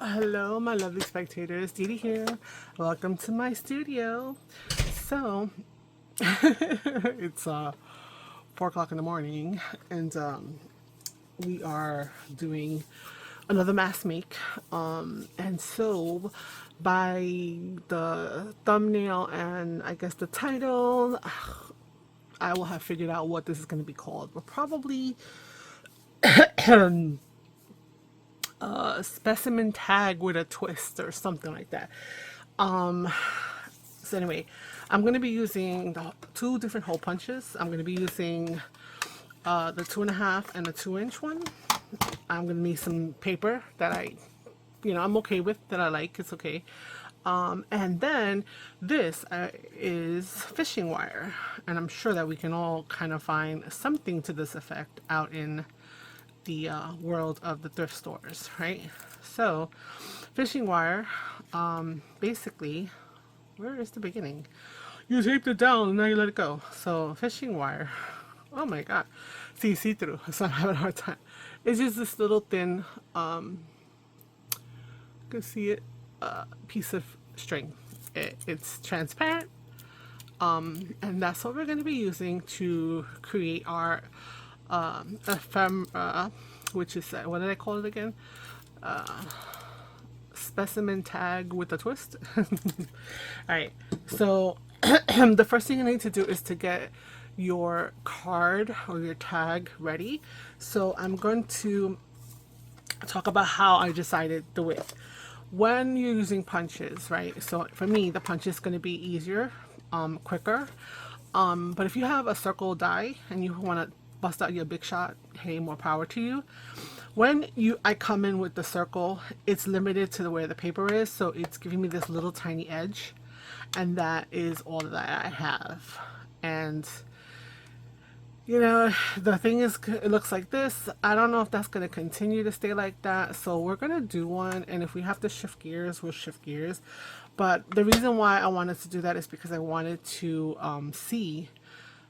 Hello, my lovely spectators. Dee Dee here. Welcome to my studio. So, it's 4 o'clock in the morning, and we are doing another mask make. And so, by the thumbnail and I guess the title, I will have figured out what this is going to be called. We're probably a specimen tag with a twist or something like that. So anyway, I'm going to be using the two different hole punches. I'm going to be using the 2.5 and the 2-inch one. I'm going to need some paper that I'm okay with, that I like. It's okay. And then this is fishing wire, and I'm sure that we can all kind of find something to this effect out in the world of the thrift stores, right? So fishing wire, basically, where is the beginning? You taped it down and now you let it go. So fishing wire, oh my god, see through, so I'm having a hard time. It's just this little thin, you can see it, piece of string. It's transparent, and that's what we're going to be using to create our ephemera, which is what did I call it again? Specimen tag with a twist. Alright, so the first thing you need to do is to get your card or your tag ready. So I'm going to talk about how I decided the width. When you're using punches, right? So for me, the punch is going to be easier, quicker. But if you have a circle die and you want to bust out your big shot, hey, more power to you. When I come in with the circle, it's limited to where the paper is, so it's giving me this little tiny edge, and that is all that I have. And you know, the thing is, it looks like this. I don't know if that's going to continue to stay like that, so we're going to do one, and if we have to shift gears, we'll shift gears. But the reason why I wanted to do that is because I wanted to see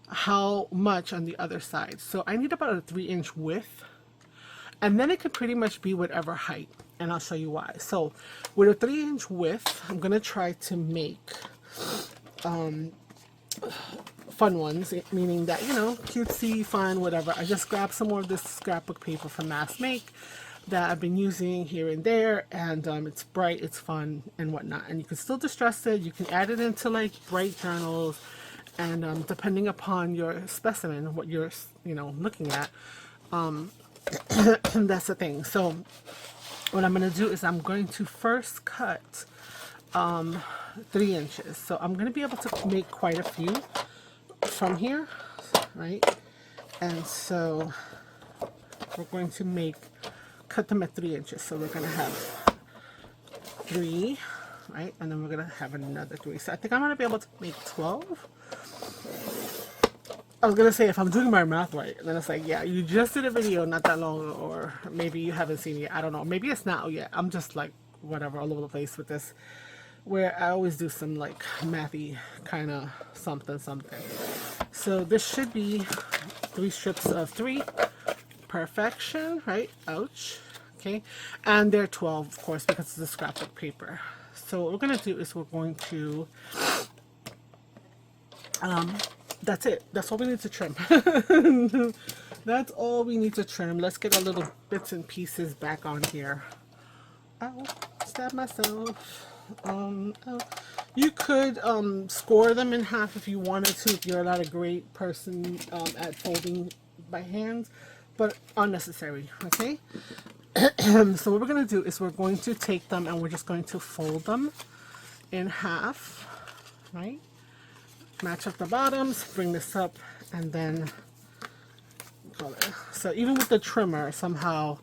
how much on the other side. So I need about a 3-inch width, and then it could pretty much be whatever height, and I'll show you why. So with a 3-inch width, I'm going to try to make fun ones, meaning that, you know, cutesy, fun, whatever. I just grabbed some more of this scrapbook paper from Mass Make that I've been using here and there, and it's bright, it's fun, and whatnot. And you can still distress it. You can add it into like bright journals, and depending upon your specimen, what you're, you know, looking at, that's the thing. So what I'm going to do is I'm going to first cut 3 inches. So I'm going to be able to make quite a few from here, right? And so we're going to cut them at 3 inches. So we're going to have 3, right? And then we're going to have another 3. So I think I'm going to be able to make 12. I was going to say, if I'm doing my math right, and then it's like, yeah, you just did a video not that long, or maybe you haven't seen it yet. I don't know. Maybe it's not yet. I'm just like, whatever, all over the place with this, where I always do some like mathy kind of something. So this should be 3 strips of 3. Perfection, right? Ouch. Okay. And they're 12, of course, because it's a scrapbook paper. So what we're going to do is we're going to, that's it. That's all we need to trim. That's all we need to trim. Let's get our little bits and pieces back on here. Ow, stab myself. Oh. You could score them in half if you wanted to, if you're not a great person at folding by hand, but unnecessary, okay? So what we're going to do is we're going to take them and we're just going to fold them in half, right? Match up the bottoms, bring this up, and then color. So even with the trimmer, somehow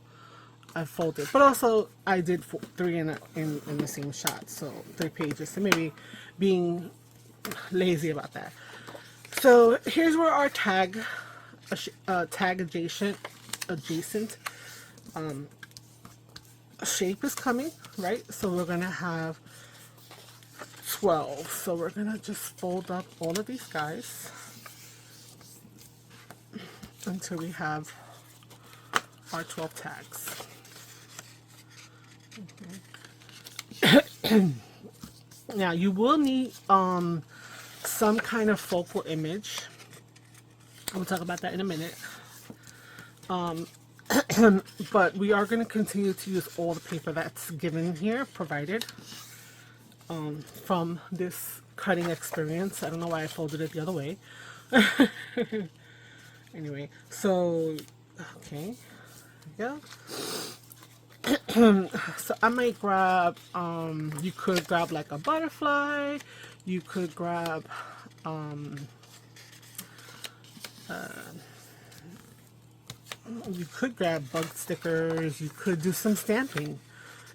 I folded, but also I did 3 in the same shot, so 3 pages. So maybe being lazy about that. So here's where our tag adjacent shape is coming, right? So we're gonna have 12. So we're gonna just fold up all of these guys until we have our 12 tags. Okay. Now you will need some kind of focal image. We'll talk about that in a minute. But we are going to continue to use all the paper that's given here, provided from this cutting experience. I don't know why I folded it the other way. Anyway, so, okay, there we go. So I might grab, you could grab like a butterfly, you could grab, you could grab bug stickers, you could do some stamping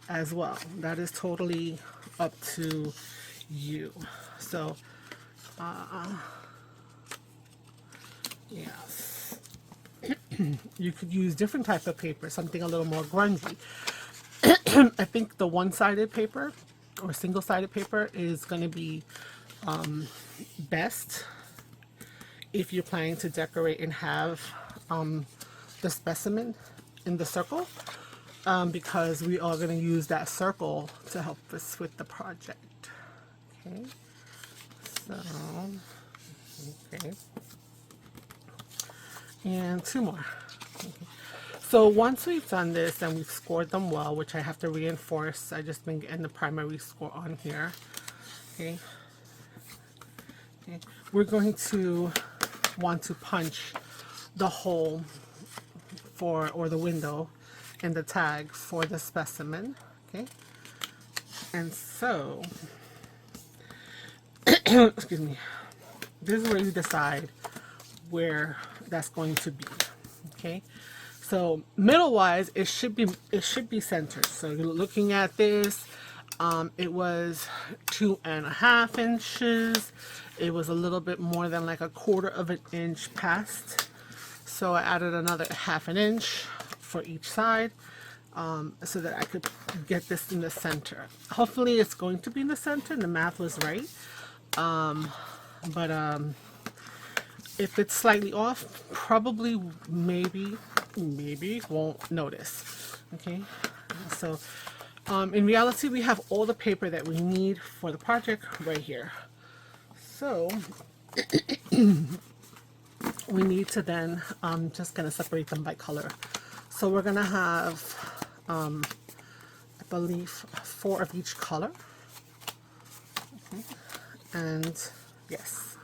as well. That is totally up to you. So, yes. You could use different type of paper, something a little more grungy. I think the one-sided paper or single-sided paper is going to be best if you're planning to decorate and have the specimen in the circle, because we are going to use that circle to help us with the project. Okay, so, okay, and two more. Okay. So once we've done this and we've scored them well, which I have to reinforce, I just been getting the primary score on here. Okay, okay, we're going to want to punch the hole for, or the window in the tag for the specimen. Okay, and so excuse me, this is where you decide where that's going to be. Okay, so middle wise it should be centered. So you're looking at this, it was 2.5 inches. It was a little bit more than like 1/4 of an inch past, so I added another 1/2 inch for each side, so that I could get this in the center. Hopefully it's going to be in the center and the math was right, but if it's slightly off, probably maybe won't notice. Okay, so in reality we have all the paper that we need for the project right here. So we need to then, I'm just going to separate them by color. So we're going to have, I believe, 4 of each color. Okay. And yes.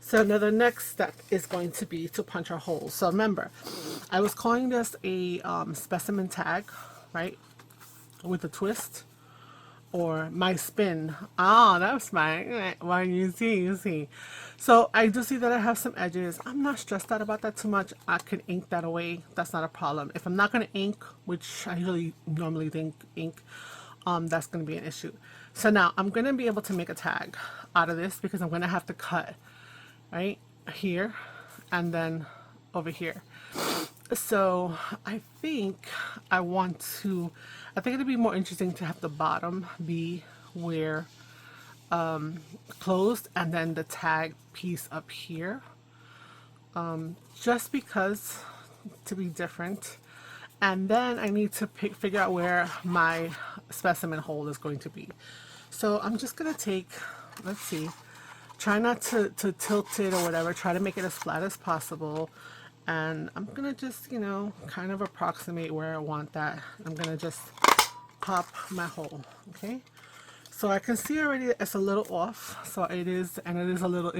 So now the next step is going to be to punch our holes. So remember, I was calling this a specimen tag, right? With a twist. Or my spin. Ah, that's my, well, you see. So I do see that I have some edges. I'm not stressed out about that too much. I can ink that away. That's not a problem. If I'm not going to ink, which I really normally think ink, that's going to be an issue. So now I'm going to be able to make a tag out of this because I'm going to have to cut right here and then over here. So I think it'd be more interesting to have the bottom be where closed and then the tag piece up here, just because, to be different. And then I need to figure out where my specimen hole is going to be. So I'm just gonna take, let's see, try not to tilt it or whatever, try to make it as flat as possible. And I'm gonna just, you know, kind of approximate where I want that. I'm gonna just pop my hole. Okay, so I can see already it's a little off, so it is, and it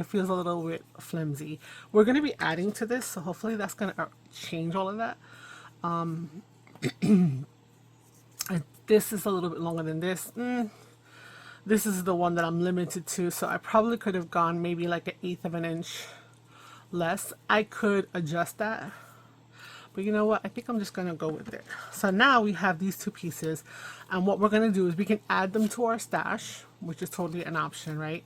feels a little bit flimsy. We're gonna be adding to this, so hopefully that's gonna change all of that. And this is a little bit longer than this. This is the one that I'm limited to, so I probably could have gone maybe like 1/8 of an inch less. I could adjust that, but you know what, I think I'm just gonna go with it. So now we have these two pieces, and what we're gonna do is we can add them to our stash, which is totally an option, right?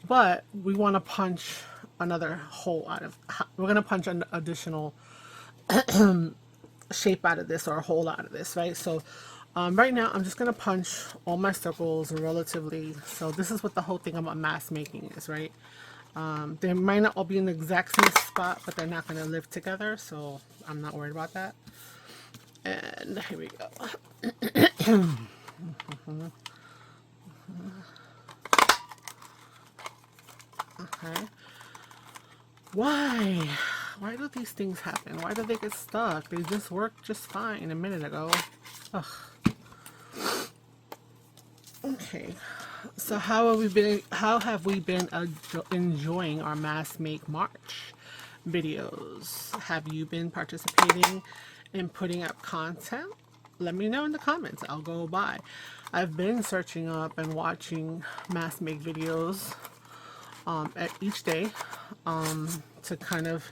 But we want to punch another hole out of, we're gonna punch an additional shape out of this, or a hole out of this, right? So right now I'm just gonna punch all my circles relatively. So this is what the whole thing about mask making is, right? They might not all be in the exact same spot, but they're not going to live together, so I'm not worried about that. And here we go. Okay. Why? Why do these things happen? Why do they get stuck? They just worked just fine a minute ago. Ugh. Okay. So how have we been enjoying our Mass Make March videos? Have you been participating in putting up content? Let me know in the comments. I'll go by. I've been searching up and watching Mass Make videos at each day to kind of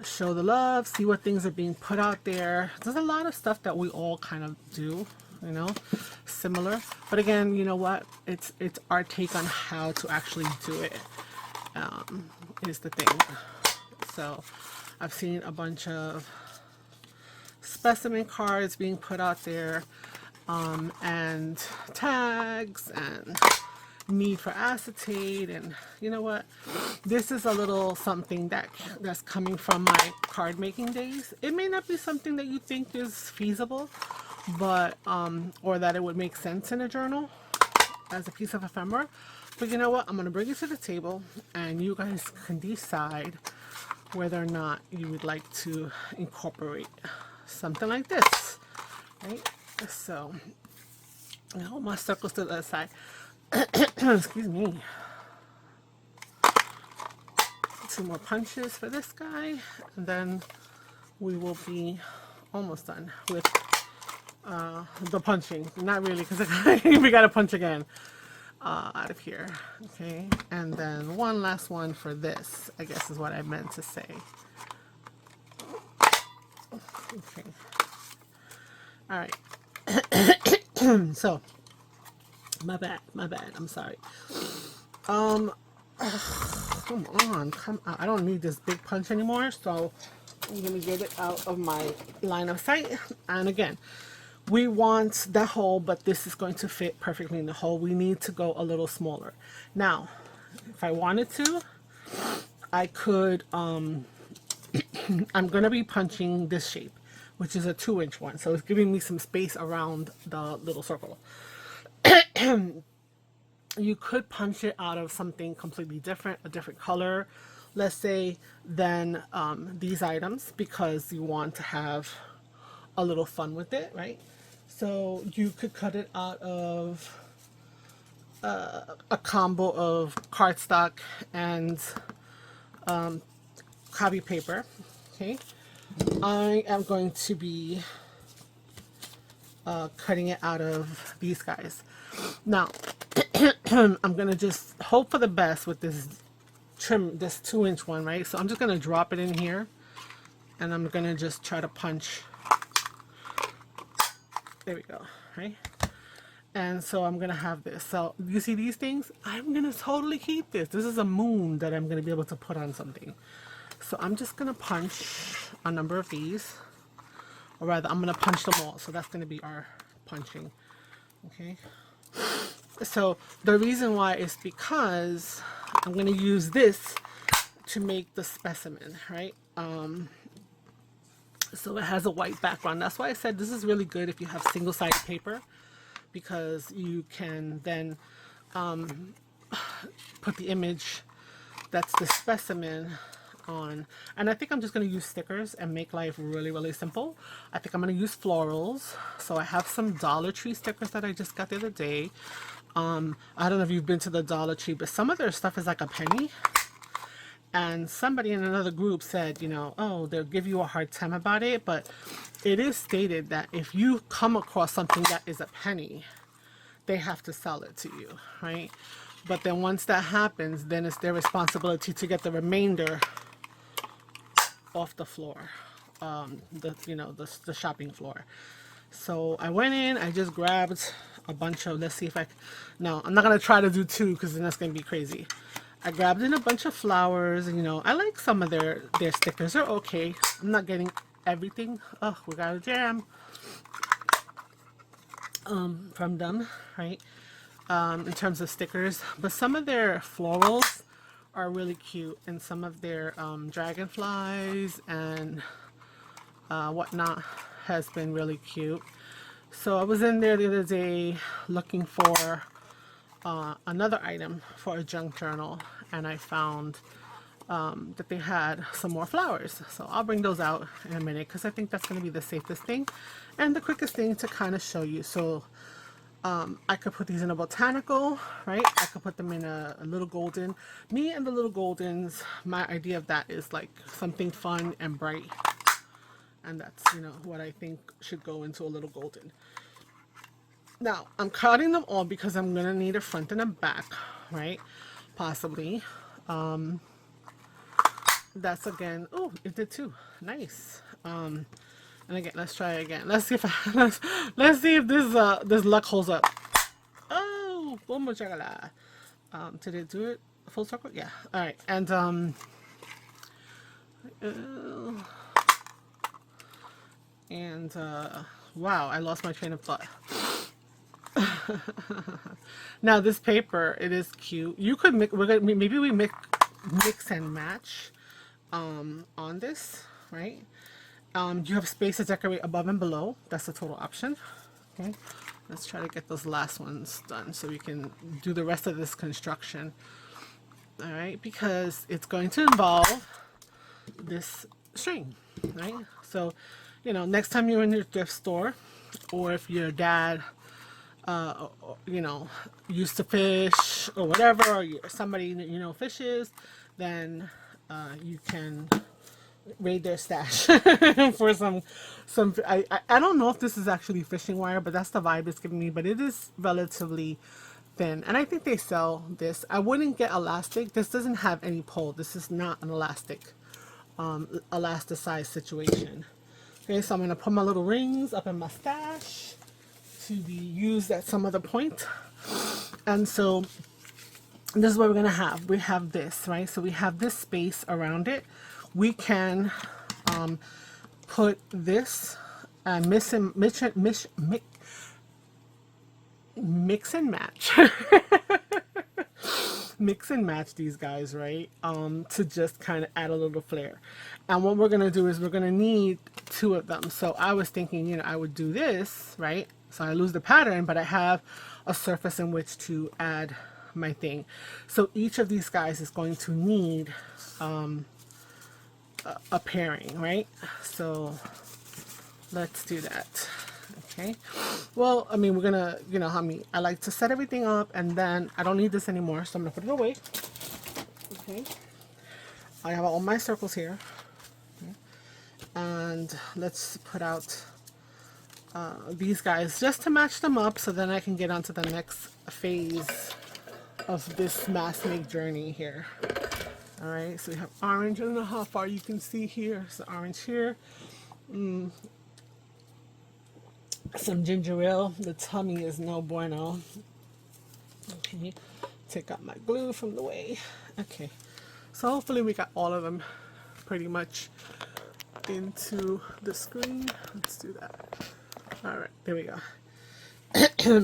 show the love, see what things are being put out there. There's a lot of stuff that we all kind of do, you know, similar. But again, you know what? It's our take on how to actually do it is the thing. So I've seen a bunch of specimen cards being put out there, and tags and need for acetate, and you know what, this is a little something that's coming from my card making days. It may not be something that you think is feasible, but or that it would make sense in a journal as a piece of ephemera, but you know what, I'm gonna bring it to the table and you guys can decide whether or not you would like to incorporate something like this, right? So I hold my circles to the other side. Excuse me. 2 more punches for this guy, and then we will be almost done with the punching. Not really, because we gotta punch again out of here. Okay, and then one last one for this, I guess is what I meant to say. Okay. All right. So my bad, I'm sorry. Come on, I don't need this big punch anymore, so I'm gonna get it out of my line of sight. And again, we want the hole, but this is going to fit perfectly in the hole. We need to go a little smaller. Now, if I wanted to, I could, I'm gonna be punching this shape, which is a 2-inch one, so it's giving me some space around the little circle. You could punch it out of something completely different, a different color, let's say, than these items, because you want to have a little fun with it, right? So you could cut it out of a combo of cardstock and copy paper. Okay, I am going to be cutting it out of these guys. Now, I'm gonna just hope for the best with this trim, this 2-inch one, right? So I'm just gonna drop it in here, and I'm gonna just try to punch. There we go, right? And so I'm gonna have this. So you see these things? I'm gonna totally keep this. This is a moon that I'm gonna be able to put on something. So I'm just gonna punch a number of these, or rather, I'm gonna punch them all. So that's gonna be our punching. Okay. So the reason why is because I'm going to use this to make the specimen, right? So it has a white background. That's why I said this is really good if you have single-sided paper, because you can then put the image that's the specimen on. And I think I'm just going to use stickers and make life really, really simple. I think I'm going to use florals. So I have some Dollar Tree stickers that I just got the other day. I don't know if you've been to the Dollar Tree, but some of their stuff is like a penny. And somebody in another group said, you know, oh, they'll give you a hard time about it, but it is stated that if you come across something that is a penny, they have to sell it to you, right? But then once that happens, then it's their responsibility to get the remainder off the floor, the shopping floor. So I went in, I just grabbed a bunch of, let's see if no, I'm not going to try to do 2 because then that's going to be crazy. I grabbed in a bunch of flowers, and, you know, I like some of their stickers. They're okay. I'm not getting everything. Oh, we got a jam from them, right? In terms of stickers. But some of their florals are really cute, and some of their dragonflies and whatnot has been really cute. So I was in there the other day looking for another item for a junk journal, and I found that they had some more flowers. So I'll bring those out in a minute because I think that's going to be the safest thing and the quickest thing to kind of show you. So I could put these in a botanical, right? I could put them in a little golden. Me and the little goldens, my idea of that is like something fun and bright. And that's, you know, what I think should go into a little golden. Now, I'm cutting them all because I'm going to need a front and a back, right? Possibly. That's again, oh, it did too. Nice. And again, let's try it again. Let's see if let's see if this luck holds up. Oh, boom chagala. Did it do it full circle? Yeah. All right. And wow, I lost my train of thought. Now this paper, it is cute. You could mix. Maybe we mix and match on this, right? You have space to decorate above and below. That's the total option. Okay, let's try to get those last ones done so we can do the rest of this construction. All right, because it's going to involve this string, right? So, you know, next time you're in your thrift store, or if your dad, you know, used to fish or whatever, or somebody you know fishes, then you can raid their stash for some. I don't know if this is actually fishing wire, but that's the vibe it's giving me. But it is relatively thin, and I think they sell this. I wouldn't get elastic. This doesn't have any pull. This is not an elastic, elasticized situation. Okay, so I'm gonna put my little rings up in my stash to be used at some other point. And so this is what we're gonna have. We have this, right? So we have this space around it. We can put this mix and match. Mix and match these guys, right? To just kind of add a little flair. And what we're gonna do is we're gonna need two of them. So I was thinking, you know, I would do this, right? So I lose the pattern, but I have a surface in which to add my thing. So each of these guys is going to need a pairing, right? So let's do that. Okay, well, I mean, we're gonna, you know how I like to set everything up, and then I don't need this anymore, so I'm gonna put it away. Okay, I have all my circles here. Okay. And let's put out these guys just to match them up, so then I can get on to the next phase of this mass make journey here. All right, so we have orange. I don't know how far you can see here. So orange here. Some ginger ale. The tummy is no bueno. Okay, take out my glue from the way. Okay, so hopefully we got all of them pretty much into the screen. Let's do that. All right, there we go.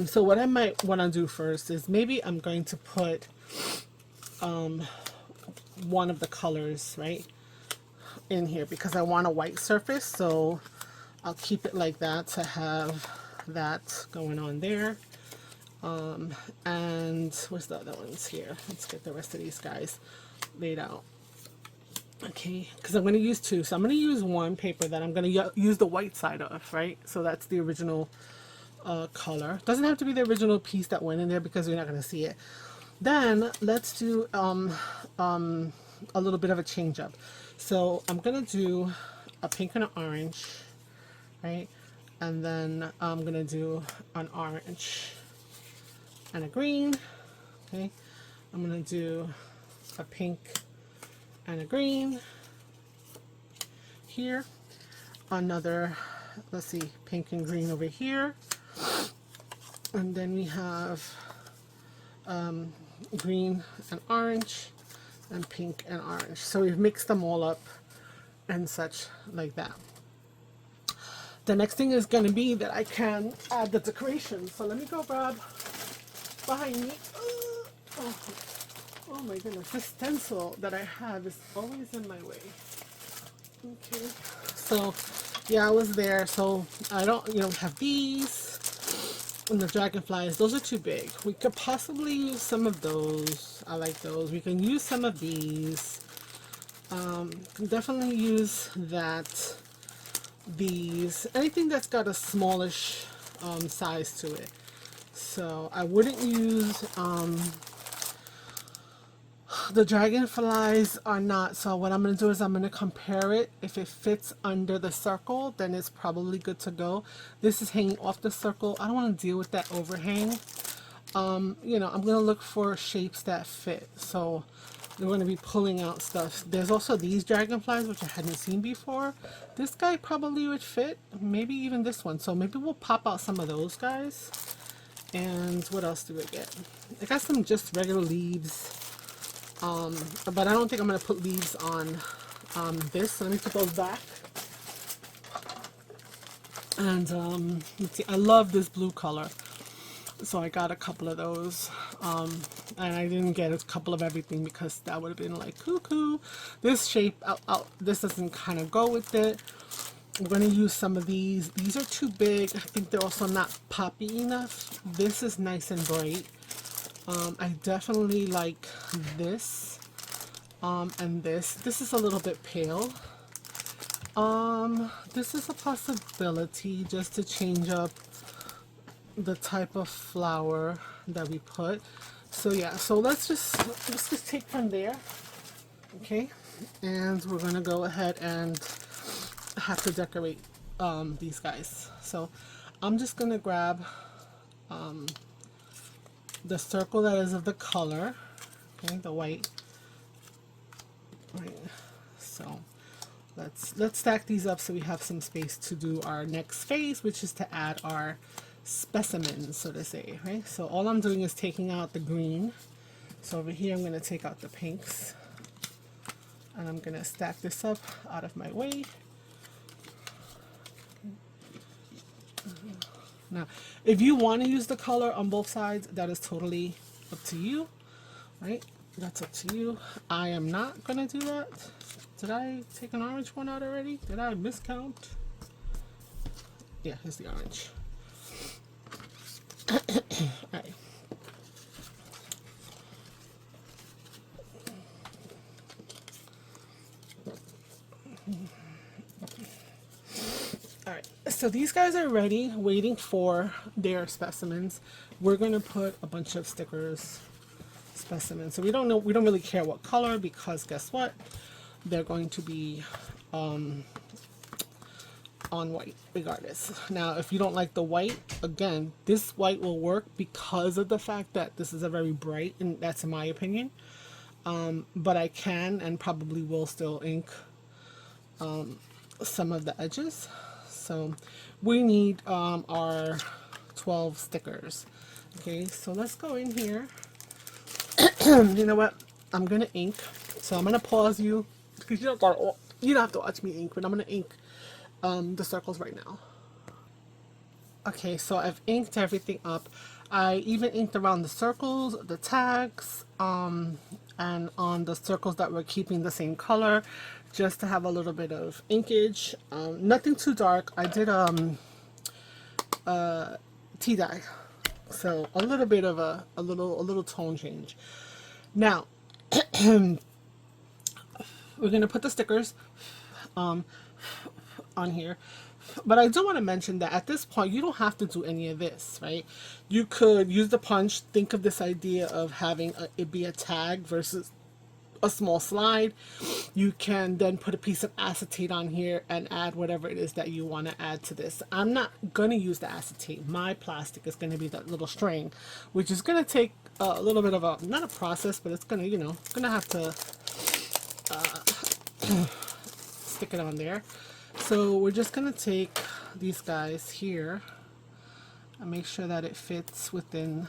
So what I might want to do first is maybe I'm going to put one of the colors right in here because I want a white surface, so I'll keep it like that to have that going on there. And where's the other ones here? Let's get the rest of these guys laid out. Okay, because I'm going to use two. So I'm going to use one paper that I'm going to use the white side of, right? So that's the original color. Doesn't have to be the original piece that went in there because you're not going to see it. Then let's do a little bit of a change up. So I'm going to do a pink and an orange, right? And then I'm going to do an orange and a green. Okay, I'm going to do a pink and a green here, another, let's see, pink and green over here, and then we have green and orange and pink and orange. So we've mixed them all up and such like that. The next thing is going to be that I can add the decorations. So let me go grab behind me. Oh my goodness, this stencil that I have is always in my way. Okay, so yeah, I was there. So I don't, you know, have these. And the dragonflies, those are too big. We could possibly use some of those. I like those. We can use some of these. Definitely use that. These. Anything that's got a smallish size to it. So I wouldn't use the dragonflies are not. So what I'm going to do is I'm going to compare it. If it fits under the circle, then it's probably good to go. This is hanging off the circle. I don't want to deal with that overhang. You know, I'm going to look for shapes that fit. So we're going to be pulling out stuff. There's also these dragonflies, which I hadn't seen before. This guy probably would fit. Maybe even this one. So maybe we'll pop out some of those guys. And what else do we get? I got some just regular leaves. But I don't think I'm going to put leaves on this. So let me put those back. And let's see, I love this blue color. So I got a couple of those. And I didn't get a couple of everything because that would have been like cuckoo. This shape, this doesn't kind of go with it. I'm going to use some of these. These are too big. I think they're also not poppy enough. This is nice and bright. I definitely like this and this. This is a little bit pale. This is a possibility just to change up the type of flower that we put. So yeah, so let's just take from there. Okay, and we're gonna go ahead and have to decorate these guys. So I'm just gonna grab the circle that is of the color, okay, the white. Right. So let's stack these up so we have some space to do our next phase, which is to add our specimens, so to say. Right. So all I'm doing is taking out the green. So over here I'm going to take out the pinks, and I'm going to stack this up out of my way. Now, if you want to use the color on both sides, that is totally up to you, right? That's up to you. I am not going to do that. Did I take an orange one out already? Did I miscount? Yeah, here's the orange. All right. Alright, so these guys are ready, waiting for their specimens. We're going to put a bunch of stickers, specimens. So we don't really care what color, because guess what? They're going to be on white regardless. Now, if you don't like the white, again, this white will work because of the fact that this is a very bright, and that's in my opinion. But I can and probably will still ink some of the edges. So we need our 12 stickers. Okay, so let's go in here. You know what? I'm gonna ink. So I'm gonna pause you because you don't have to watch me ink, but I'm gonna ink the circles right now. Okay, so I've inked everything up. I even inked around the circles, the tags, and on the circles that were keeping the same color, just to have a little bit of inkage. Nothing too dark. I did tea dye, so a little bit of a little tone change. Now we're gonna put the stickers on here. But I do want to mention that at this point, you don't have to do any of this, right? You could use the punch. Think of this idea of having it be a tag versus a small slide. You can then put a piece of acetate on here and add whatever it is that you want to add to this. I'm not going to use the acetate. My plastic is going to be that little string, which is going to take a little bit of a, not a process, but it's going to, going to have to stick it on there. So we're just going to take these guys here and make sure that it fits within.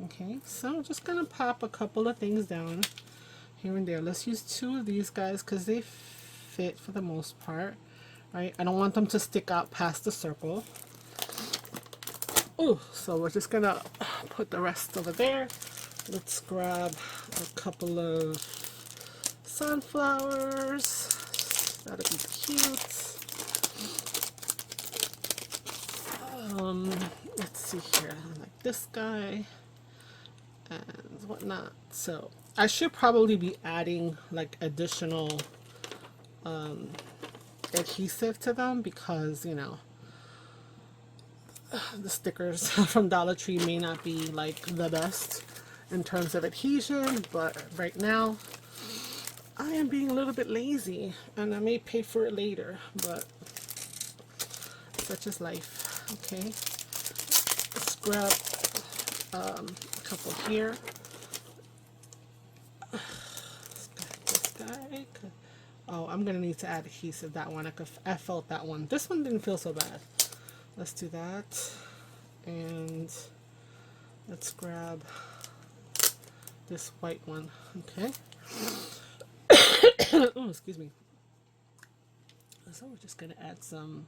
Okay, so I'm just going to pop a couple of things down here and there. Let's use 2 of these guys because they fit for the most part, right? I don't want them to stick out past the circle. Oh, so we're just going to put the rest over there. Let's grab a couple of sunflowers. That'll be cute. Let's see this guy and whatnot. So I should probably be adding like additional adhesive to them because, you know, the stickers from Dollar Tree may not be like the best in terms of adhesion, but right now I am being a little bit lazy and I may pay for it later, but such is life. Okay, let's grab a couple here. Let's grab this guy. Oh, I'm gonna need to add adhesive. That one, I felt that one. This one didn't feel so bad. Let's do that, and let's grab this white one. Okay. Oh, excuse me. So we're just gonna add some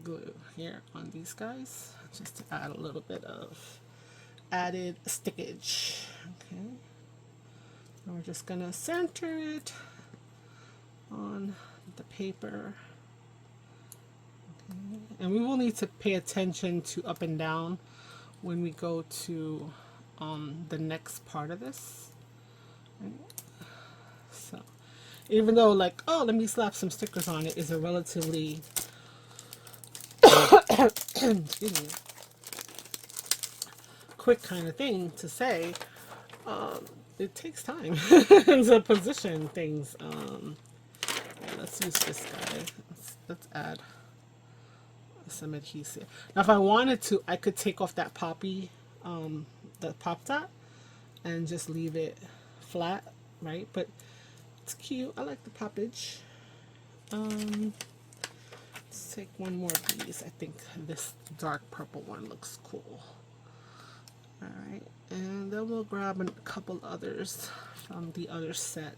glue here on these guys, just to add a little bit of added stickage. Okay. And we're just gonna center it on the paper. Okay. And we will need to pay attention to up and down when we go to the next part of this. Right. So even though like, oh, let me slap some stickers on it is a relatively excuse me, quick kind of thing to say, it takes time to position things. Let's use this guy. Let's add some adhesive. Now if I wanted to, I could take off that poppy, the pop dot, and just leave it flat, right? But it's cute. I like the poppage. Let's take one more of these. I think this dark purple one looks cool. Alright, and then we'll grab a couple others from the other set.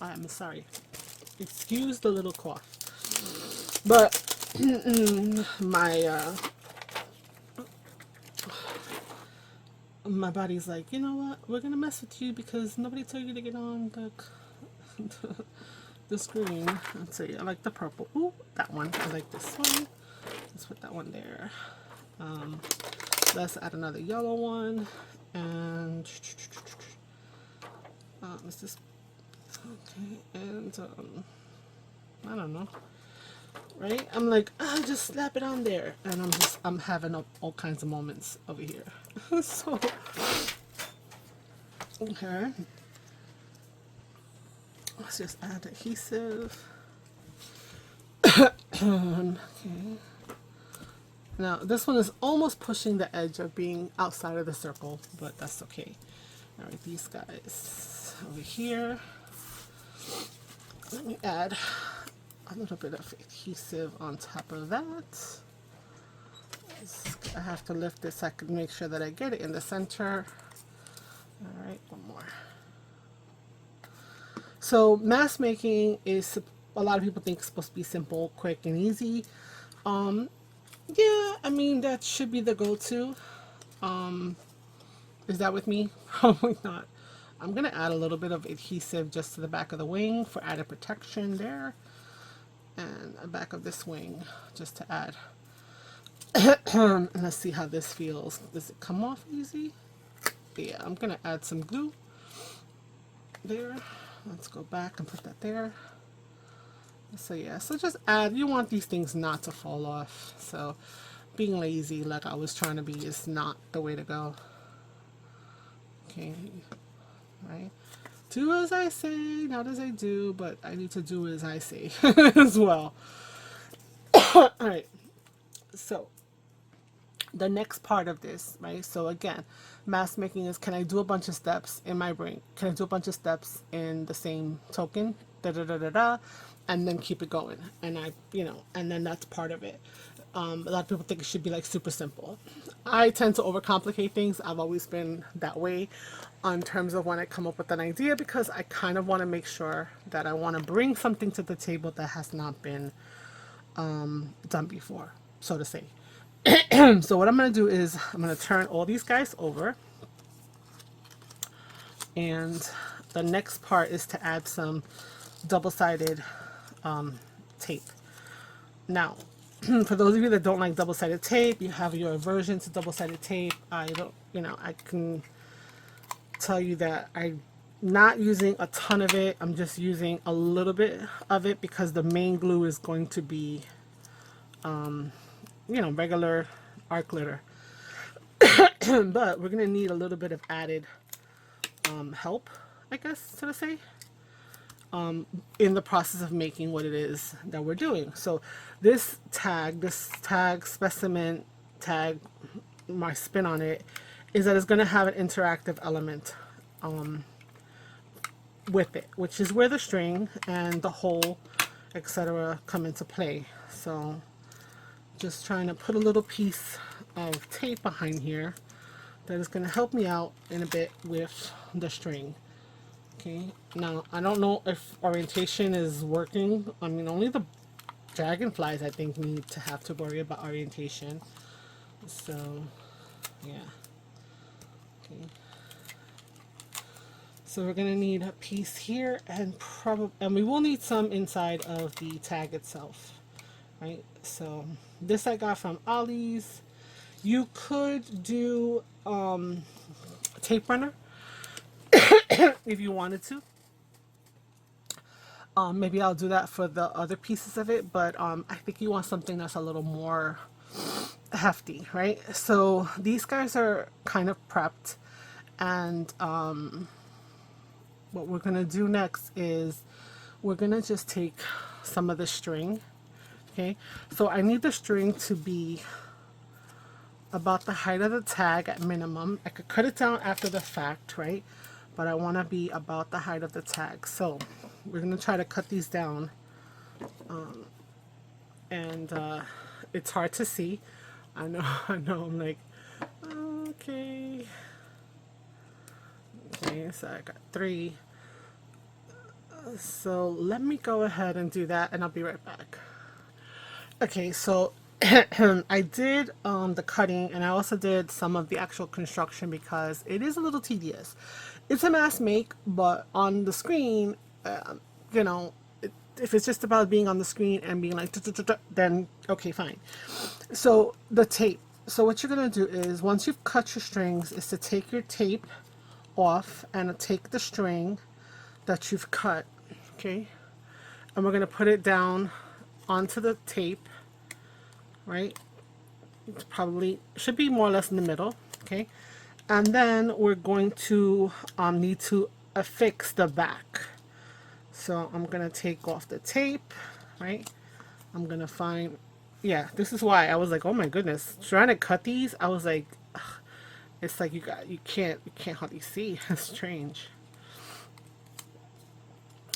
I'm sorry. Excuse the little cough. But my body's like, you know what? We're gonna mess with you because nobody told you to get on the screen. Let's see. I like the purple. Ooh, that one. I like this one. Let's put that one there. Let's add another yellow one. And is this okay? And I don't know. Right? I'm like, just slap it on there, and I'm having all kinds of moments over here. So okay, let's just add adhesive. Okay. Now this one is almost pushing the edge of being outside of the circle, but that's okay. All right, these guys over here. Let me add a little bit of adhesive on top of that. I have to lift this so I can make sure that I get it in the center. All right, one more. So mask making is, a lot of people think it's supposed to be simple, quick, and easy. Yeah, I mean, that should be the go-to. Is that with me? Probably not. I'm gonna add a little bit of adhesive just to the back of the wing for added protection there. And the back of this wing just to add. And let's see how this feels. Does it come off easy? Yeah, I'm gonna add some glue there. Let's go back and put that there. So yeah, so just add. You want these things not to fall off. So being lazy like I was trying to be is not the way to go. Okay, right? Do as I say, not as I do, but I need to do as I say as well. Alright, so the next part of this, right? So again, mask making is, can I do a bunch of steps in my brain? Can I do a bunch of steps in the same token? Da da da da da, and then keep it going. And I, you know, and then that's part of it. A lot of people think it should be like super simple. I tend to overcomplicate things. I've always been that way in terms of when I come up with an idea, because I kind of want to make sure that I want to bring something to the table that has not been done before, so to say. So what I'm going to do is I'm going to turn all these guys over, and the next part is to add some double-sided tape. Now For those of you that don't like double-sided tape, you have your aversion to double-sided tape. I don't, you know, I can tell you that I'm not using a ton of it. I'm just using a little bit of it because the main glue is going to be, you know, regular art glitter. But we're going to need a little bit of added help, I guess, so to say, in the process of making what it is that we're doing. So this tag, specimen tag, my spin on it is that it's going to have an interactive element with it, which is where the string and the hole, etc., come into play. So just trying to put a little piece of tape behind here that is going to help me out in a bit with the string. Okay, now I don't know if orientation is working. I mean, only the dragonflies I think need to have to worry about orientation. So yeah. Okay. So we're gonna need a piece here and we will need some inside of the tag itself, right? So this I got from Ollie's. You could do a tape runner if you wanted to. Maybe I'll do that for the other pieces of it, but I think you want something that's a little more hefty, right? So these guys are kind of prepped, and what we're gonna do next is we're gonna just take some of the string. Okay, so I need the string to be about the height of the tag at minimum. I could cut it down after the fact, right? But I want to be about the height of the tag. So we're going to try to cut these down. And it's hard to see. I know, I'm like, okay. Okay, so I got 3. So let me go ahead and do that, and I'll be right back. Okay, so I did the cutting, and I also did some of the actual construction because it is a little tedious. It's a mass make, but on the screen, you know, if it's just about being on the screen and being like, then okay, fine. So the tape. So what you're gonna do is, once you've cut your strings, is to take your tape off and take the string that you've cut, okay, and we're gonna put it down onto the tape, right? It's probably should be more or less in the middle, okay, and then we're going to need to affix the back. So I'm gonna take off the tape, right? I'm gonna find, yeah, this is why I was like, oh my goodness, trying to cut these, I was like, ugh, it's like you can't hardly see. It's strange.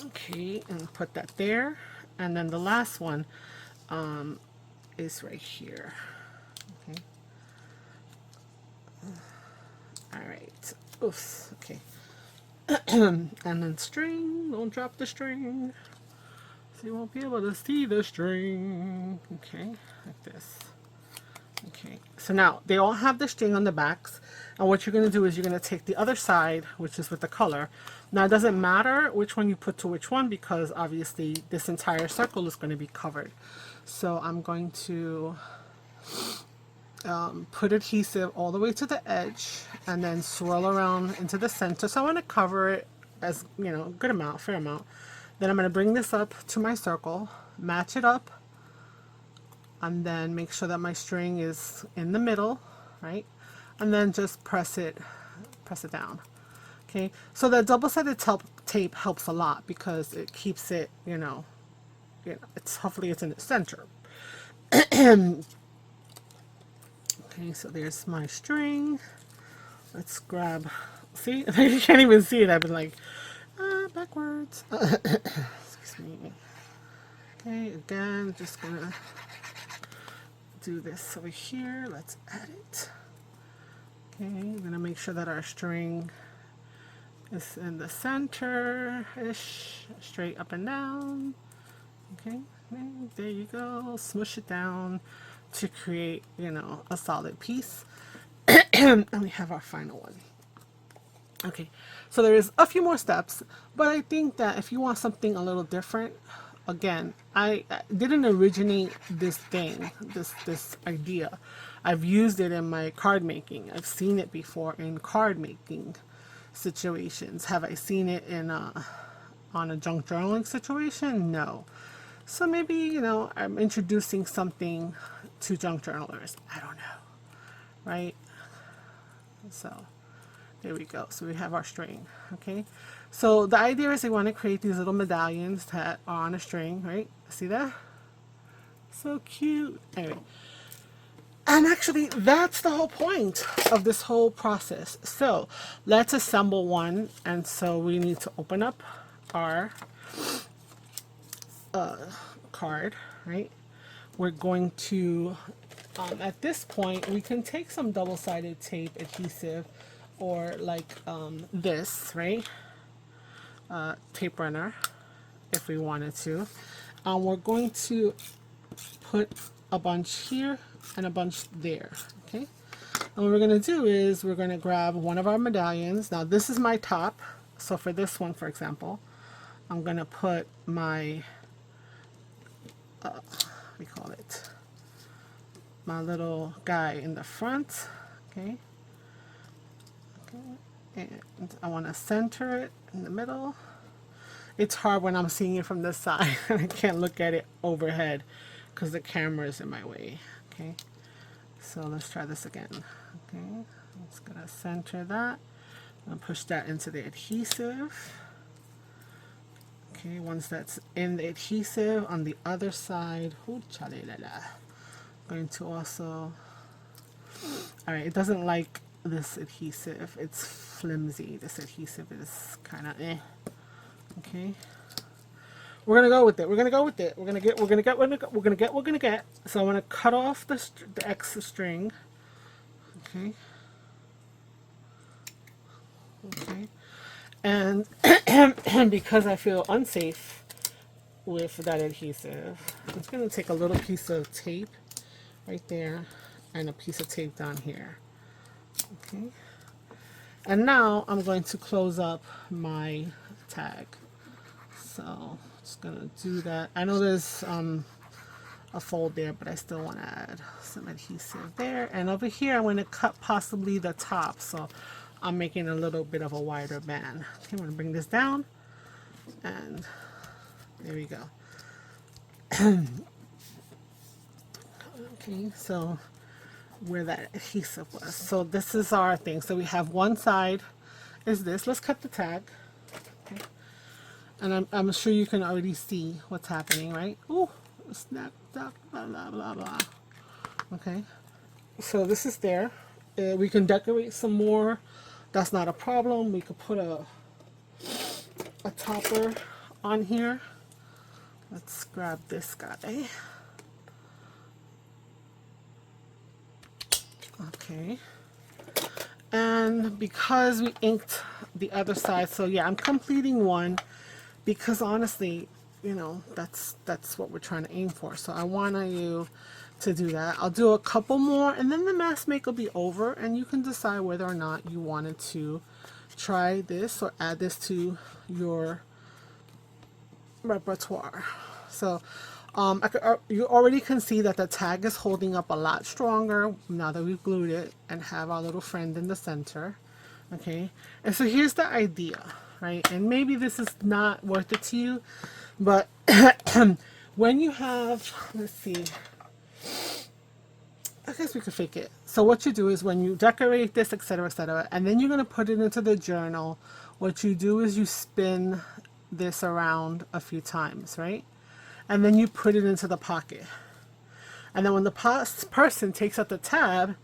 Okay, and put that there, and then the last one is right here. Okay. All right. Oops. Okay. And then string. Don't drop the string, so you won't be able to see the string. Okay, like this. Okay. So now they all have the string on the backs, and what you're going to do is you're going to take the other side, which is with the color. Now it doesn't matter which one you put to which one because obviously this entire circle is going to be covered. So I'm going to put adhesive all the way to the edge and then swirl around into the center. So I want to cover it as, you know, a good amount, fair amount. Then I'm going to bring this up to my circle, match it up, and then make sure that my string is in the middle, right? And then just press it down. Okay, so that double-sided tape helps a lot because it keeps it, you know, it's hopefully it's in the center. Okay, so there's my string. Let's grab. See, you can't even see it. I've been like, backwards. Excuse me. Okay, again, just gonna do this over here. Let's add it. Okay, I'm gonna make sure that our string is in the center-ish, straight up and down. Okay, there you go. Smush it down to create, you know, a solid piece. And we have our final one. Okay, so there is a few more steps, but I think that if you want something a little different, again, I didn't originate this thing, this idea. I've used it in my card making. I've seen it before in card making situations. Have I seen it in on a junk journaling situation? No. So maybe, you know, I'm introducing something to junk journalers. I don't know, right? So there we go. So we have our string, okay? So the idea is they want to create these little medallions that are on a string, right? See that? So cute. Anyway, and actually that's the whole point of this whole process. So let's assemble one. And so we need to open up our card, right? We're going to, at this point, we can take some double-sided tape adhesive or like this, right? Tape runner, if we wanted to. We're going to put a bunch here and a bunch there, okay? And what we're going to do is we're going to grab one of our medallions. Now this is my top, so for this one, for example, I'm going to put my we call it my little guy in the front, okay? And I want to center it in the middle. It's hard when I'm seeing it from this side. I can't look at it overhead because the camera is in my way, okay? So let's try this again, okay? I'm just gonna center that and push that into the adhesive. Okay, once that's in the adhesive, on the other side, going to also, all right, it doesn't like this adhesive. It's flimsy. This adhesive is kind of okay. We're gonna go with it. We're gonna go with it. We're gonna get. So I'm gonna cut off the extra string. Okay. Okay. And because I feel unsafe with that adhesive, I'm just going to take a little piece of tape right there and a piece of tape down here. Okay. And now I'm going to close up my tag. So just going to do that. I know there's a fold there, but I still want to add some adhesive there. And over here, I'm going to cut possibly the top. So I'm making a little bit of a wider band. Okay, I'm going to bring this down, and there we go. Okay, so where that adhesive was. So this is our thing. So we have one side is this. Let's cut the tag. Okay. And I'm sure you can already see what's happening, right? Ooh, snap, snap, blah, blah, blah, blah. Okay, so this is there. We can decorate some more. That's not a problem. We could put a topper on here. Let's grab this guy. Okay. And because we inked the other side, so yeah, I'm completing one because honestly, you know, that's what we're trying to aim for. So I want you to do that. I'll do a couple more and then the mask make will be over and you can decide whether or not you wanted to try this or add this to your repertoire. So you already can see that the tag is holding up a lot stronger now that we've glued it and have our little friend in the center. Okay, and so here's the idea, right? And maybe this is not worth it to you, but when you have, let's see, I guess we could fake it. So what you do is when you decorate this, etc., and then you're going to put it into the journal, what you do is you spin this around a few times, right? And then you put it into the pocket. And then when the person takes out the tab,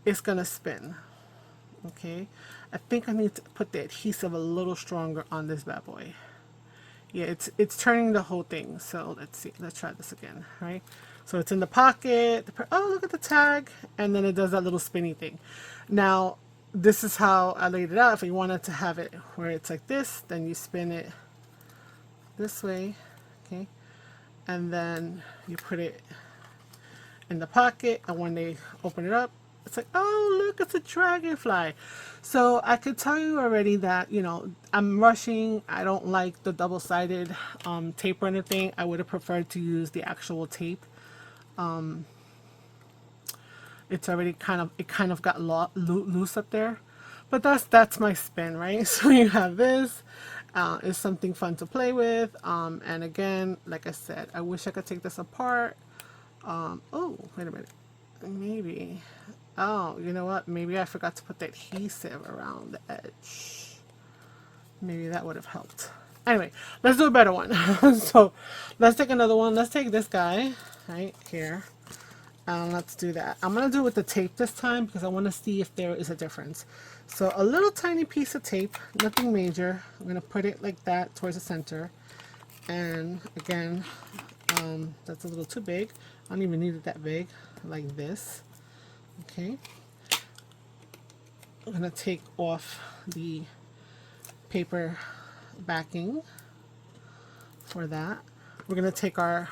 it's going to spin. Okay? I think I need to put the adhesive a little stronger on this bad boy. Yeah, it's turning the whole thing. So let's see. Let's try this again, right? So it's in the pocket. Oh, look at the tag. And then it does that little spinny thing. Now, this is how I laid it out. If you wanted to have it where it's like this, then you spin it this way, okay? And then you put it in the pocket, and when they open it up, It's like, oh, look, it's a dragonfly. So I could tell you already that, you know, I'm rushing. I don't like the double-sided tape or anything. I would have preferred to use the actual tape. It's already kind of got loose up there. But that's my spin, right? So you have this. It's something fun to play with. And again, like I said, I wish I could take this apart. Oh, wait a minute. Maybe. Oh, you know what? Maybe I forgot to put the adhesive around the edge. Maybe that would have helped. Anyway, let's do a better one. So let's take another one. Let's take this guy right here. Let's do that. I'm going to do it with the tape this time because I want to see if there is a difference. So a little tiny piece of tape, nothing major. I'm going to put it like that towards the center. And again, that's a little too big. I don't even need it that big, like this. Okay. I'm going to take off the paper backing for that. We're going to take our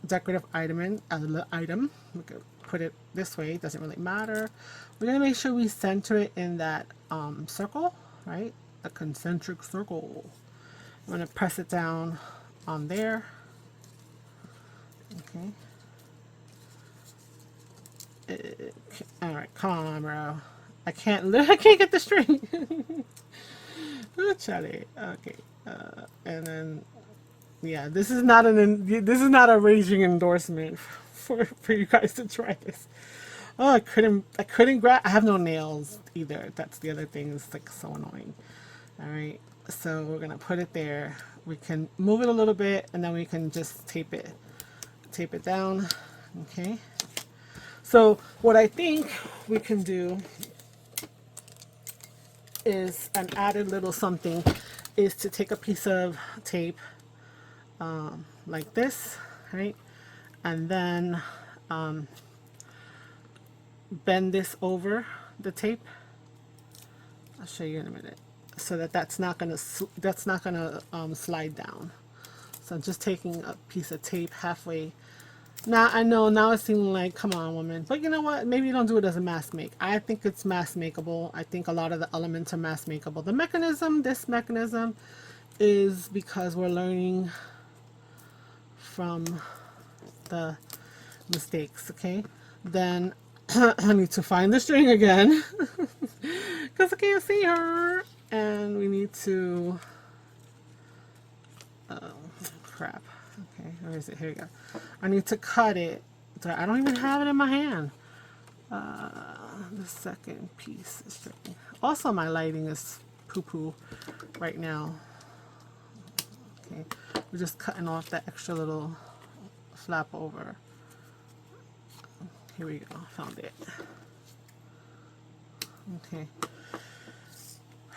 decorative item we could put it this way, it doesn't really matter. We're going to make sure we center it in that circle, right? A concentric circle. I'm going to press it down on there. Okay. All right, come on, bro. I can't get the string. Oh, Charlie. Okay. And then yeah, this is not a raging endorsement for you guys to try this. Oh, I couldn't grab. I have no nails either. That's the other thing. It's like so annoying. All right, so we're gonna put it there. We can move it a little bit, and then we can just tape it down. Okay. So what I think we can do is an added little something is to take a piece of tape like this, right? And then bend this over the tape. I'll show you in a minute, so that's not gonna slide down. So I'm just taking a piece of tape halfway. Now I know now it's seeming like, come on, woman, but you know what? Maybe you don't do it as a mass make. I think it's mass makeable. I think a lot of the elements are mass makeable. The mechanism, this mechanism, is because we're learning from the mistakes. Okay, then I need to find the string again because I can't see her, and we need to crap. Okay, where is it? Here we go. I need to cut it. I don't even have it in my hand. The second piece is string. Also, my lighting is poo-poo right now. Okay, we're just cutting off that extra little flap over. Here we go, found it. Okay.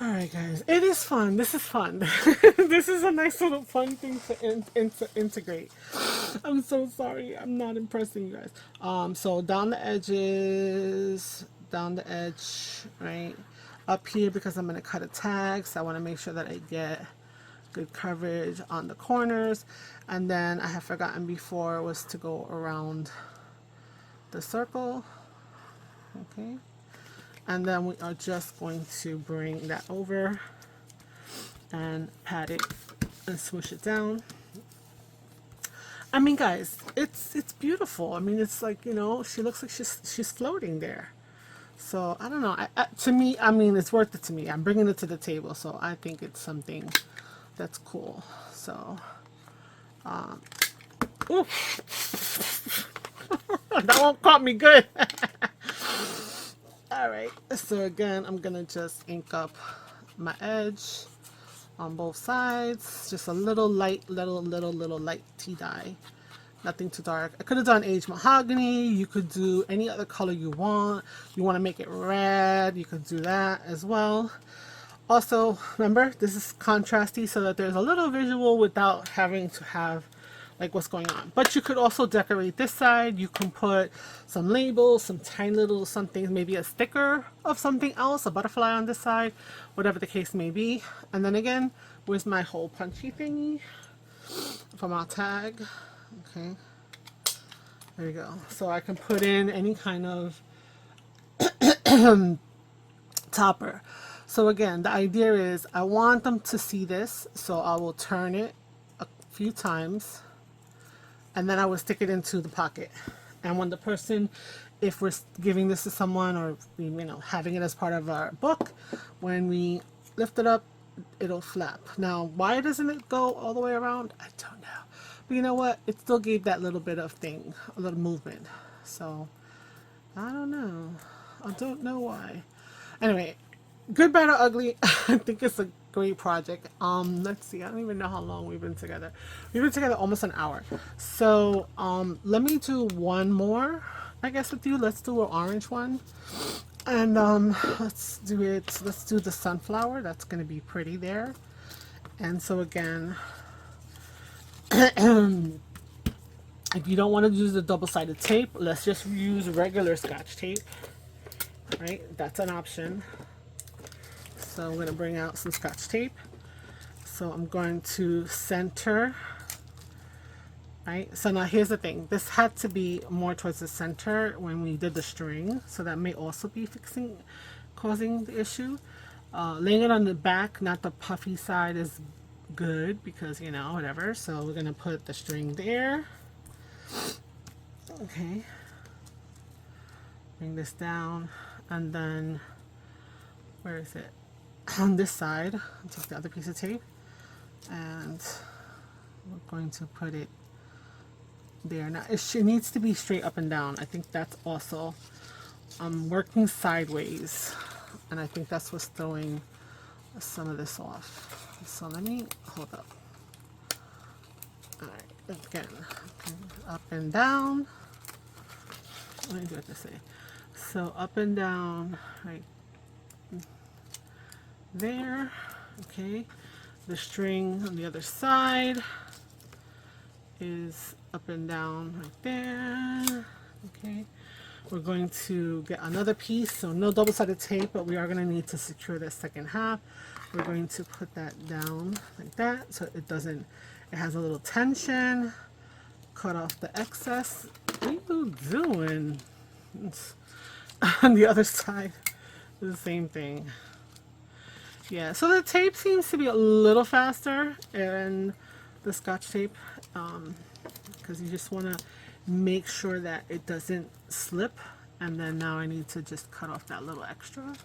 Alright guys, it is fun. This is fun. This is a nice little fun thing to integrate. I'm so sorry, I'm not impressing you guys. So down the edges, down the edge, right? Up here, because I'm going to cut a tag, so I want to make sure that I get good coverage on the corners. And then I have forgotten before was to go around the circle. Okay. And then we are just going to bring that over and pat it and swoosh it down. I mean, guys, it's beautiful. I mean, it's like, you know, she looks like she's floating there. So I don't know. To me, I mean, it's worth it to me. I'm bringing it to the table, so I think it's something that's cool. So, oof. That won't caught me good. Alright, so again, I'm gonna just ink up my edge on both sides. Just a little light, little light tea dye. Nothing too dark. I could have done aged mahogany. You could do any other color you want. You want to make it red, you could do that as well. Also, remember, this is contrasty so that there's a little visual without having to have like what's going on. But you could also decorate this side. You can put some labels, some tiny little something, maybe a sticker of something else, a butterfly on this side, whatever the case may be. And then again, where's my hole punchy thingy from our tag? Okay, there we go. So I can put in any kind of topper. So again, the idea is I want them to see this, so I will turn it a few times and then I will stick it into the pocket. And when the person, if we're giving this to someone or having it as part of our book, when we lift it up, it'll flap. Now, why doesn't it go all the way around? I don't know. But you know what? It still gave that little bit of thing, a little movement. So, I don't know. I don't know why. Anyway, good, bad, or ugly. I think it's a great project. Let's see. I don't even know how long we've been together. We've been together almost an hour. So, let me do one more, I guess, with you. Let's do an orange one. And let's do it. Let's do the sunflower. That's going to be pretty there. And so again, if you don't want to use the double-sided tape, let's just use regular Scotch tape. Right? That's an option. So I'm going to bring out some Scotch tape. So I'm going to center. Right? So now here's the thing. This had to be more towards the center when we did the string. So that may also be causing the issue. Laying it on the back, not the puffy side, is good because, whatever. So we're going to put the string there. Okay. Bring this down. And then, where is it? On this side, take the other piece of tape. And we're going to put it there. Now it needs to be straight up and down. I think that's also working sideways, and I think that's what's throwing some of this off. So let me hold up. All right, again, up and down. Let me do it this way. So up and down, right there. Okay, the string on the other side is up and down right there. Okay, we're going to get another piece, so no double-sided tape, but we are going to need to secure the second half. We're going to put that down like that so it doesn't, it has a little tension. Cut off the excess. What are you doing? On the other side, the same thing. Yeah, so the tape seems to be a little faster and the Scotch tape, because you just want to make sure that it doesn't slip. And then now I need to just cut off that little extra.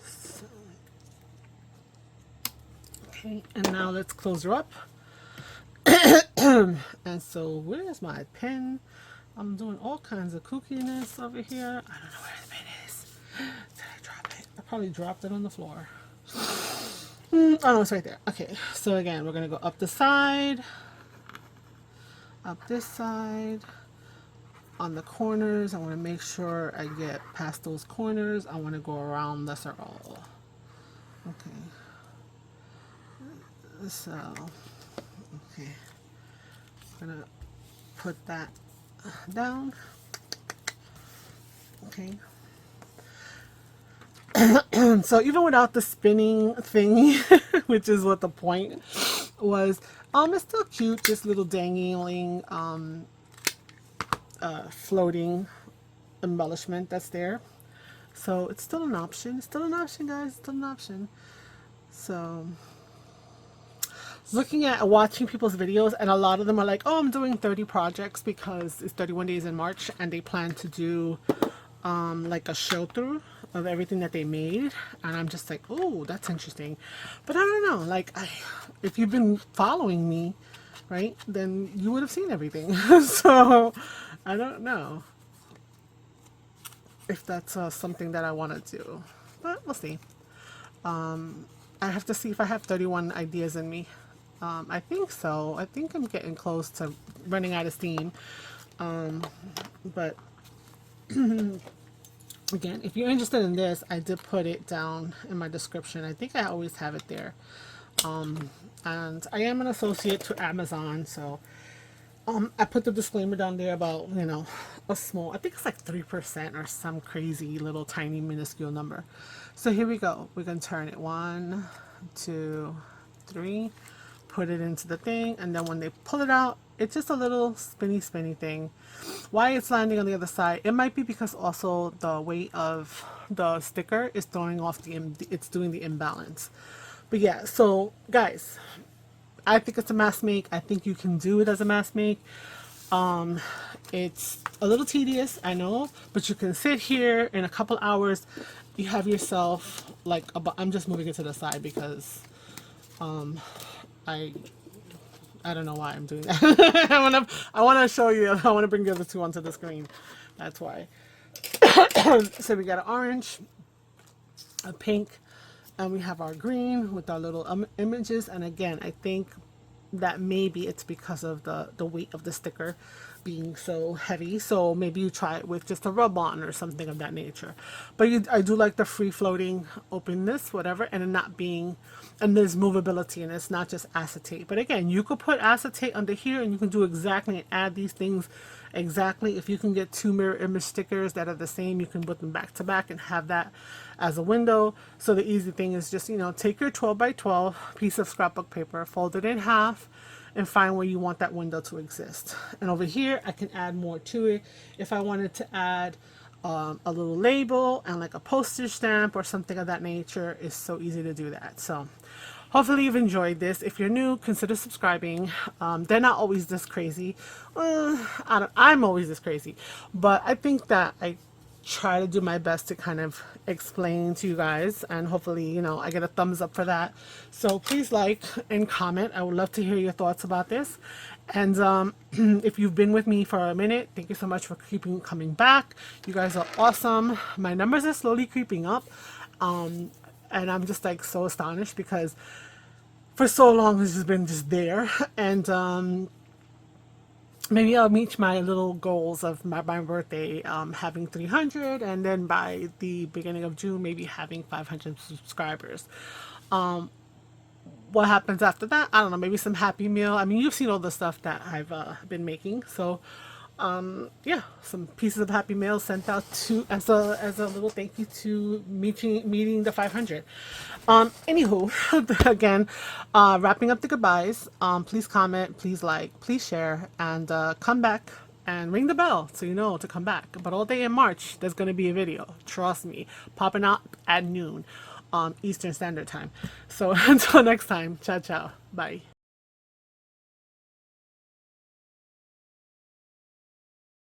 So, okay, and now let's close her up. And so where's my pen? I'm doing all kinds of kookiness over here. I don't know where the pen is. Did I drop it? I probably dropped it on the floor. Oh no, it's right there. Okay, so again, we're gonna go up the side, up this side. On the corners, I want to make sure I get past those corners. I want to go around the circle. Okay. So, okay. I'm gonna put that down. Okay. So even without the spinning thingy, which is what the point was, it's still cute. This little dangling, floating embellishment that's there. So it's still an option. It's still an option, guys. It's still an option. So looking at watching people's videos, and a lot of them are like, oh, I'm doing 30 projects because it's 31 days in March and they plan to do like a show through of everything that they made. And I'm just like, oh, that's interesting. But I don't know, like, if you've been following me, right, then you would have seen everything. So I don't know if that's something that I want to do, but we'll see. I have to see if I have 31 ideas in me. I think so. I think I'm getting close to running out of steam. But again, if you're interested in this, I did put it down in my description. I think I always have it there. And I am an associate to Amazon, so I put the disclaimer down there about, you know, a small, I think it's like 3% or some crazy little tiny minuscule number. So here we go. We're going to turn it 1, 2, 3, put it into the thing, and then when they pull it out, it's just a little spinny thing. Why it's landing on the other side, it might be because also the weight of the sticker is throwing off it's doing the imbalance. But yeah, so guys, I think it's a mass make. I think you can do it as a mass make. It's a little tedious, I know, but you can sit here in a couple hours. You have yourself like I'm just moving it to the side because I don't know why I'm doing that. I wanna show you. I wanna bring the other two onto the screen. That's why. So we got an orange, a pink, and we have our green with our little images. And again, I think that maybe it's because of the weight of the sticker being so heavy. So maybe you try it with just a rub-on or something of that nature. But I do like the free-floating openness, whatever, and it not being, and there's movability, and it's not just acetate. But again, you could put acetate under here, and you can do exactly and add these things exactly. If you can get two mirror image stickers that are the same, you can put them back to back and have that as a window. So the easy thing is just, you know, take your 12 by 12 piece of scrapbook paper, fold it in half, and find where you want that window to exist. And over here, I can add more to it. If I wanted to add a little label and like a postage stamp or something of that nature, it's so easy to do that. So hopefully you've enjoyed this. If you're new, consider subscribing. They're not always this crazy. I'm always this crazy, but I think that I try to do my best to kind of explain to you guys, and hopefully, you know, I get a thumbs up for that. So please like and comment. I would love to hear your thoughts about this. And if you've been with me for a minute, thank you so much for coming back. You guys are awesome. My numbers are slowly creeping up, and I'm just like so astonished because for so long it's just been just there. And maybe I'll meet my little goals of my birthday, having 300, and then by the beginning of June, maybe having 500 subscribers. What happens after that, I don't know. Maybe some Happy Meal. I mean, you've seen all the stuff that I've been making. So yeah, some pieces of Happy Meal sent out to as a little thank you to meeting the 500. Anywho, again, wrapping up the goodbyes. Please comment, please like, please share, and come back and ring the bell so you know to come back. But all day in March, there's going to be a video. Trust me, popping up at noon, Eastern Standard Time. So until next time, ciao ciao, bye.